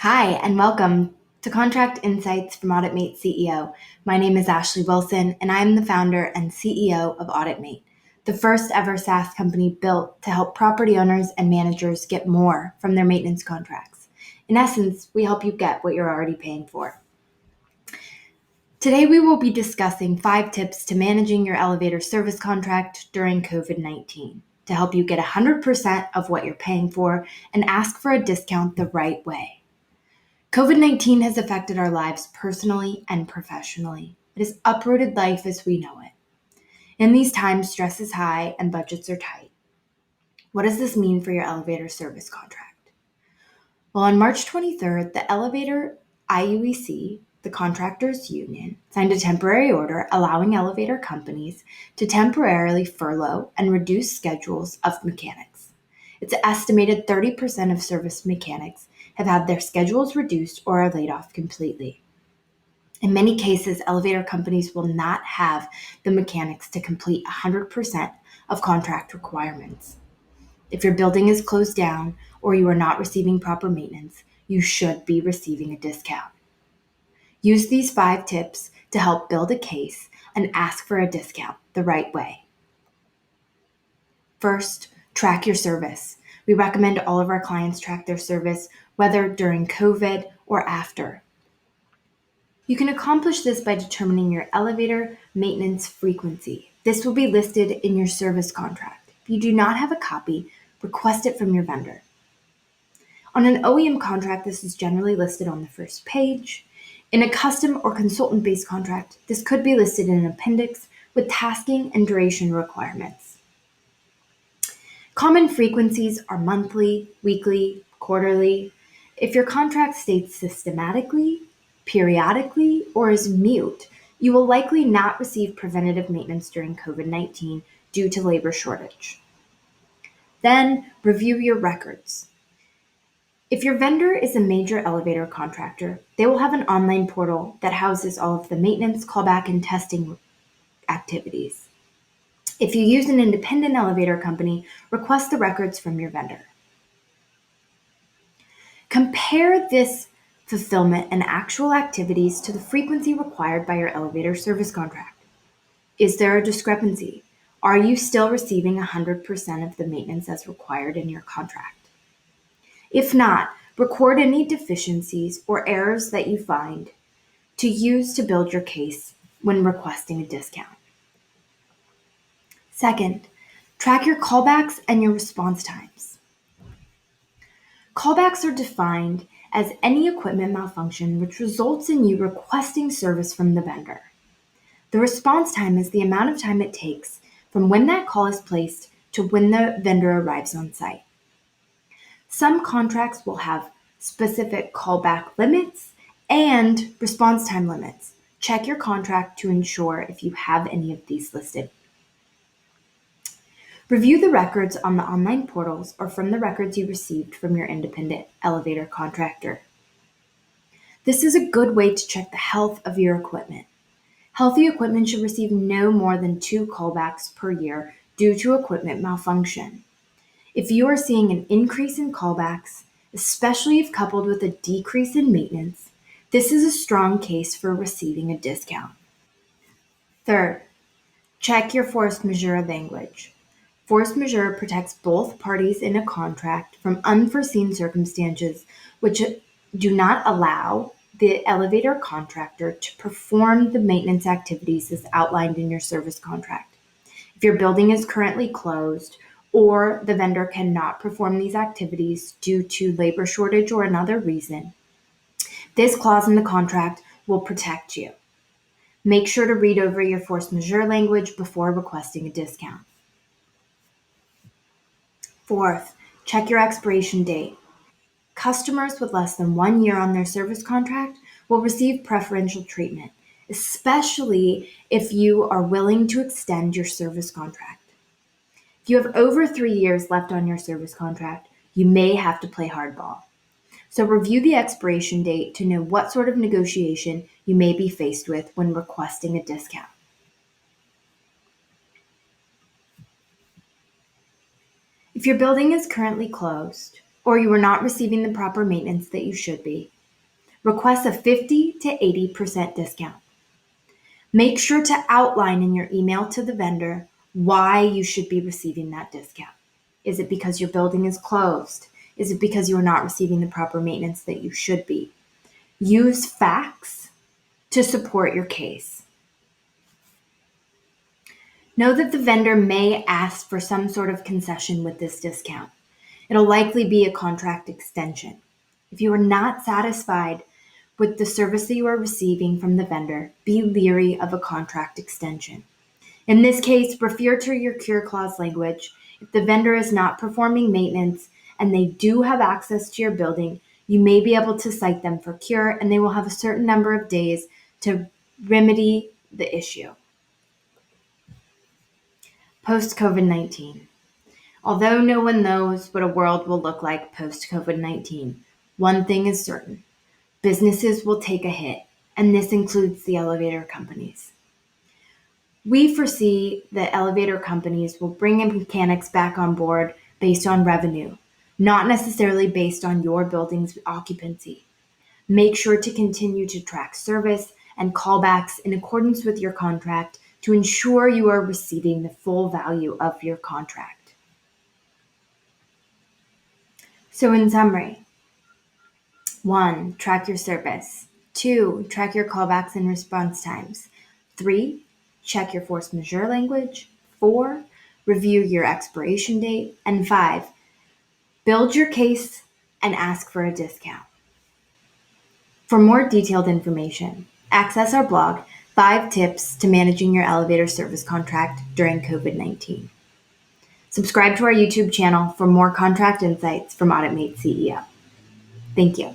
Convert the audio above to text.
Hi, and welcome to Contract Insights from Auditmate CEO. My name is Ashley Wilson, and I am the founder and CEO of Auditmate, the first ever SaaS company built to help property owners and managers get more from their maintenance contracts. In essence, we help you get what you're already paying for. Today, we will be discussing 5 tips to managing your elevator service contract during COVID-19 to help you get 100% of what you're paying for and ask for a discount the right way. COVID-19 has affected our lives personally and professionally. It has uprooted life as we know it. In these times, stress is high and budgets are tight. What does this mean for your elevator service contract? Well, on March 23rd, the elevator IUEC, the contractors union, signed a temporary order allowing elevator companies to temporarily furlough and reduce schedules of mechanics. It's estimated 30% of service mechanics have had their schedules reduced or are laid off completely. In many cases, elevator companies will not have the mechanics to complete 100% of contract requirements. If your building is closed down or you are not receiving proper maintenance, you should be receiving a discount. Use these 5 tips to help build a case and ask for a discount the right way. First, track your service. We recommend all of our clients track their service, whether during COVID or after. You can accomplish this by determining your elevator maintenance frequency. This will be listed in your service contract. If you do not have a copy, request it from your vendor. On an OEM contract, this is generally listed on the first page. In a custom or consultant-based contract, this could be listed in an appendix with tasking and duration requirements. Common frequencies are monthly, weekly, quarterly. If your contract states systematically, periodically, or is mute, you will likely not receive preventative maintenance during COVID-19 due to labor shortage. Then, review your records. If your vendor is a major elevator contractor, they will have an online portal that houses all of the maintenance, callback, and testing activities. If you use an independent elevator company, request the records from your vendor. Compare this fulfillment and actual activities to the frequency required by your elevator service contract. Is there a discrepancy? Are you still receiving 100% of the maintenance as required in your contract? If not, record any deficiencies or errors that you find to use to build your case when requesting a discount. Second, track your callbacks and your response times. Callbacks are defined as any equipment malfunction which results in you requesting service from the vendor. The response time is the amount of time it takes from when that call is placed to when the vendor arrives on site. Some contracts will have specific callback limits and response time limits. Check your contract to ensure if you have any of these listed. Review the records on the online portals or from the records you received from your independent elevator contractor. This is a good way to check the health of your equipment. Healthy equipment should receive no more than 2 callbacks per year due to equipment malfunction. If you are seeing an increase in callbacks, especially if coupled with a decrease in maintenance, this is a strong case for receiving a discount. Third, check your force majeure language. Force majeure protects both parties in a contract from unforeseen circumstances which do not allow the elevator contractor to perform the maintenance activities as outlined in your service contract. If your building is currently closed or the vendor cannot perform these activities due to labor shortage or another reason, this clause in the contract will protect you. Make sure to read over your force majeure language before requesting a discount. Fourth, check your expiration date. Customers with less than 1 year on their service contract will receive preferential treatment, especially if you are willing to extend your service contract. If you have over 3 years left on your service contract, you may have to play hardball. So review the expiration date to know what sort of negotiation you may be faced with when requesting a discount. If your building is currently closed or you are not receiving the proper maintenance that you should be, request a 50 to 80% discount. Make sure to outline in your email to the vendor why you should be receiving that discount. Is it because your building is closed? Is it because you are not receiving the proper maintenance that you should be? Use facts to support your case. Know that the vendor may ask for some sort of concession with this discount. It'll likely be a contract extension. If you are not satisfied with the service that you are receiving from the vendor, be leery of a contract extension. In this case, refer to your cure clause language. If the vendor is not performing maintenance and they do have access to your building, you may be able to cite them for cure, and they will have a certain number of days to remedy the issue. Post-COVID-19. Although no one knows what a world will look like post-COVID-19, one thing is certain: businesses will take a hit, and this includes the elevator companies. We foresee that elevator companies will bring in mechanics back on board based on revenue, not necessarily based on your building's occupancy. Make sure to continue to track service and callbacks in accordance with your contract to ensure you are receiving the full value of your contract. So in summary, 1, track your service. 2, track your callbacks and response times. 3, check your force majeure language. 4, review your expiration date. And 5, build your case and ask for a discount. For more detailed information, access our blog, 5 Tips to Managing Your Elevator Service Contract During COVID-19. Subscribe to our YouTube channel for more contract insights from Auditmate CEO. Thank you.